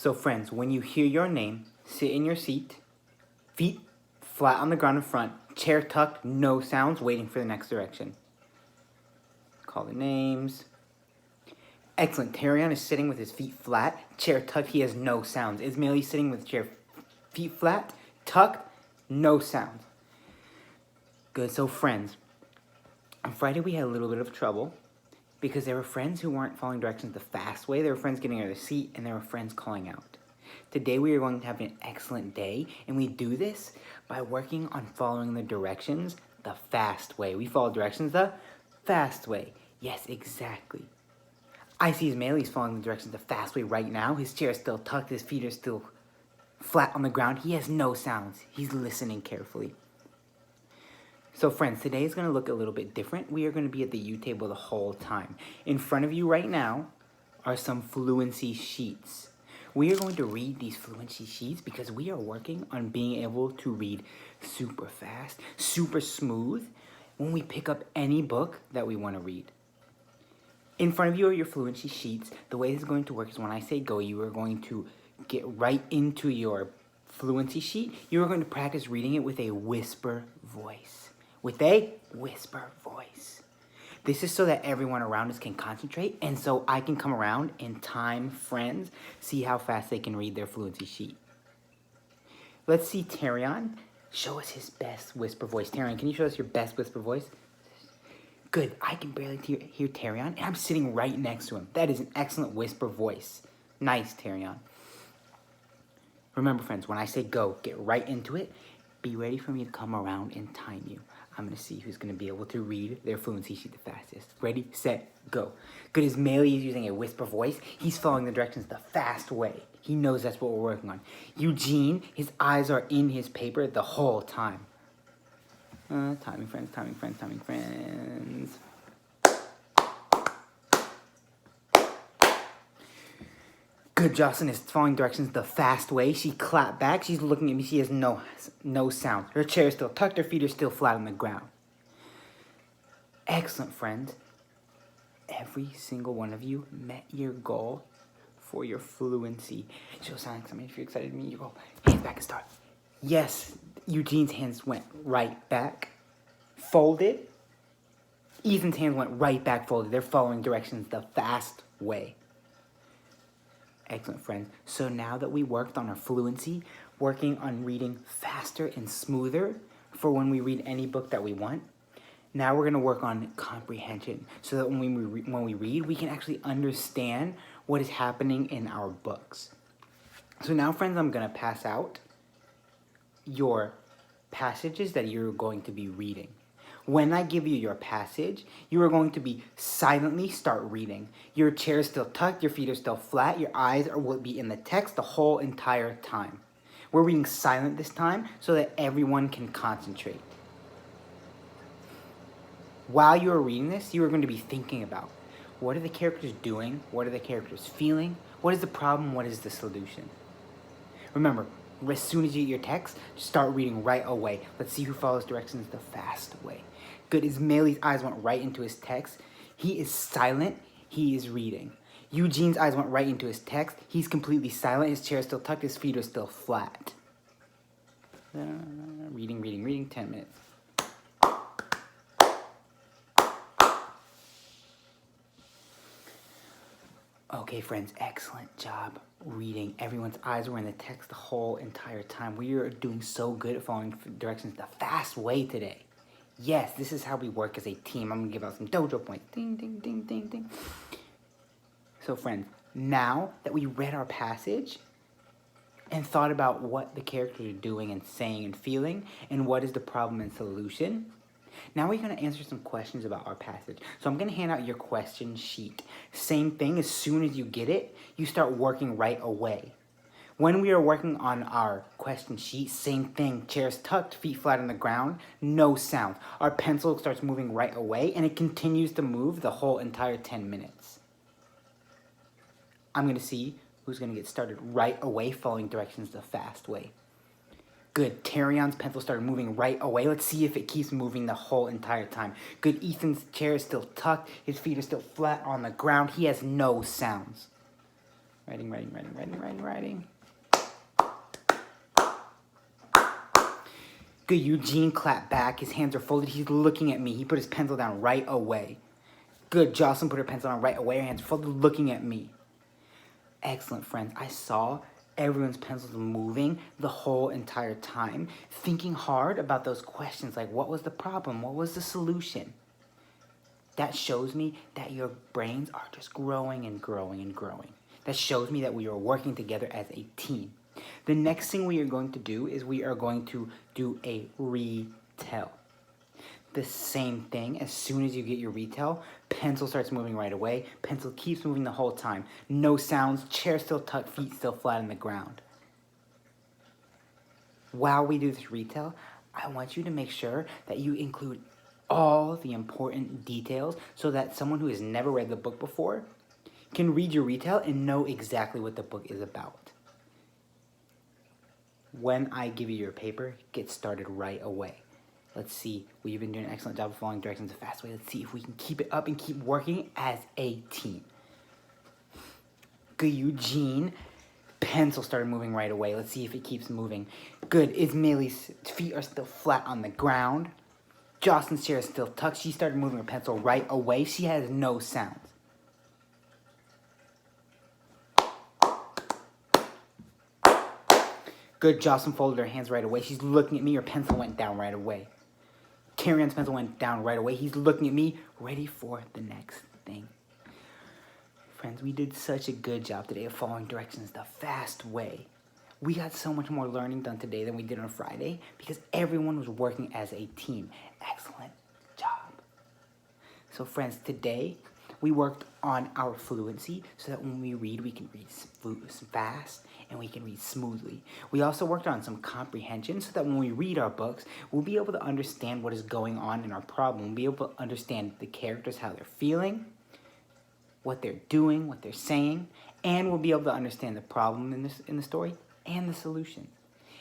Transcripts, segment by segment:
So friends, when you hear your name, sit in your seat, feet flat on the ground in front, chair tucked, no sounds, waiting for the next direction. Call the names. Excellent. Tarion is sitting with his feet flat, chair tucked, he has no sounds. Ismail is sitting with chair feet flat, tucked, no sounds. Good. So friends, on Friday we had a little bit of trouble because there were friends who weren't following directions the fast way. There were friends getting out of their seat, and there were friends calling out. Today we are going to have an excellent day, and we do this by working on following the directions the fast way. We follow directions the fast way. Yes, exactly. I see Ismail following the directions the fast way right now. His chair is still tucked, his feet are still flat on the ground. He has no sounds. He's listening carefully. So friends, today is going to look a little bit different. We are going to be at the U table the whole time. In front of you right now are some fluency sheets. We are going to read these fluency sheets because we are working on being able to read super fast, super smooth when we pick up any book that we want to read. In front of you are your fluency sheets. The way this is going to work is when I say go, you are going to get right into your fluency sheet. You are going to practice reading it with a whisper voice. With a whisper voice. This is so that everyone around us can concentrate, and so I can come around and time friends, see how fast they can read their fluency sheet. Let's see Tarion show us his best whisper voice. Tarion, can you show us your best whisper voice? Good. I can barely hear Tarion, and I'm sitting right next to him. That is an excellent whisper voice. Nice, Tarion. Remember, friends, when I say go, get right into it. Be ready for me to come around and time you. I'm going to see who's going to be able to read their fluency sheet the fastest. Ready, set, go. Good as Melee is using a whisper voice. He's following the directions the fast way. He knows that's what we're working on. Eugene, his eyes are in his paper the whole time. Timing friends, timing friends, timing friends. Good, Jocelyn is following directions the fast way. She clapped back. She's looking at me. She has no sound. Her chair is still tucked. Her feet are still flat on the ground. Excellent, friends. Every single one of you met your goal for your fluency. She'll sound like somebody if you're excited to meet your goal. Hands back and start. Yes, Eugene's hands went right back, folded. Ethan's hands went right back, folded. They're following directions the fast way. Excellent, friends. So now that we worked on our fluency, working on reading faster and smoother for when we read any book that we want, now we're going to work on comprehension so that when we read, we can actually understand what is happening in our books. So now, friends, I'm going to pass out your passages that you're going to be reading. When I give you your passage, you are going to be silently start reading. Your chair is still tucked, your feet are still flat, your eyes will be in the text the whole entire time. We're reading silent this time so that everyone can concentrate. While you are reading this, you are going to be thinking about what are the characters doing, what are the characters feeling, what is the problem, what is the solution. Remember, as soon as you get your text, just start reading right away. Let's see who follows directions the fast way. Good. Ismail's eyes went right into his text. He is silent. He is reading. Eugene's eyes went right into his text. He's completely silent. His chair is still tucked. His feet are still flat. Reading. 10 minutes. Okay, friends, excellent job reading. Everyone's eyes were in the text the whole entire time. We are doing so good at following directions the fast way today. Yes, this is how we work as a team. I'm going to give out some dojo points. Ding, ding, ding, ding, ding. So, friends, now that we read our passage and thought about what the characters are doing and saying and feeling and what is the problem and solution, now we're going to answer some questions about our passage. So I'm going to hand out your question sheet. Same thing, as soon as you get it, you start working right away. When we are working on our question sheet, same thing. Chairs tucked, feet flat on the ground, no sound. Our pencil starts moving right away, and it continues to move the whole entire 10 minutes. I'm going to see who's going to get started right away following directions the fast way. Good. Tarion's pencil started moving right away. Let's see if it keeps moving the whole entire time. Good. Ethan's chair is still tucked. His feet are still flat on the ground. He has no sounds. Writing. Good, Eugene clapped back. His hands are folded. He's looking at me. He put his pencil down right away. Good, Jocelyn put her pencil down right away. Her hands are folded, looking at me. Excellent, friends. I saw everyone's pencils moving the whole entire time, thinking hard about those questions like what was the problem? What was the solution? That shows me that your brains are just growing and growing and growing. That shows me that we are working together as a team. The next thing we are going to do is we are going to do a retell. The same thing, as soon as you get your retell, pencil starts moving right away. Pencil keeps moving the whole time. No sounds, chair still tucked, feet still flat on the ground. While we do this retell, I want you to make sure that you include all the important details so that someone who has never read the book before can read your retell and know exactly what the book is about. When I give you your paper, get started right away. Let's see. We've been doing an excellent job of following directions the fast way. Let's see if we can keep it up and keep working as a team. Good, Eugene. Pencil started moving right away. Let's see if it keeps moving. Good. Ismaily's feet are still flat on the ground. Jocelyn's chair is still tucked. She started moving her pencil right away. She has no sounds. Good. Jocelyn folded her hands right away. She's looking at me. Her pencil went down right away. Tyrion's pencil went down right away. He's looking at me, ready for the next thing. Friends, we did such a good job today of following directions the fast way. We got so much more learning done today than we did on Friday because everyone was working as a team. Excellent job. So friends, today we worked on our fluency so that when we read, we can read fast and we can read smoothly. We also worked on some comprehension so that when we read our books, we'll be able to understand what is going on in our problem. We'll be able to understand the characters, how they're feeling, what they're doing, what they're saying, and we'll be able to understand the problem in the story and the solution.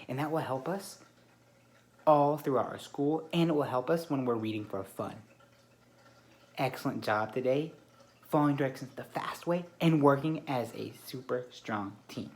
And that will help us all throughout our school, and it will help us when we're reading for fun. Excellent job today, following directions the fast way, and working as a super strong team.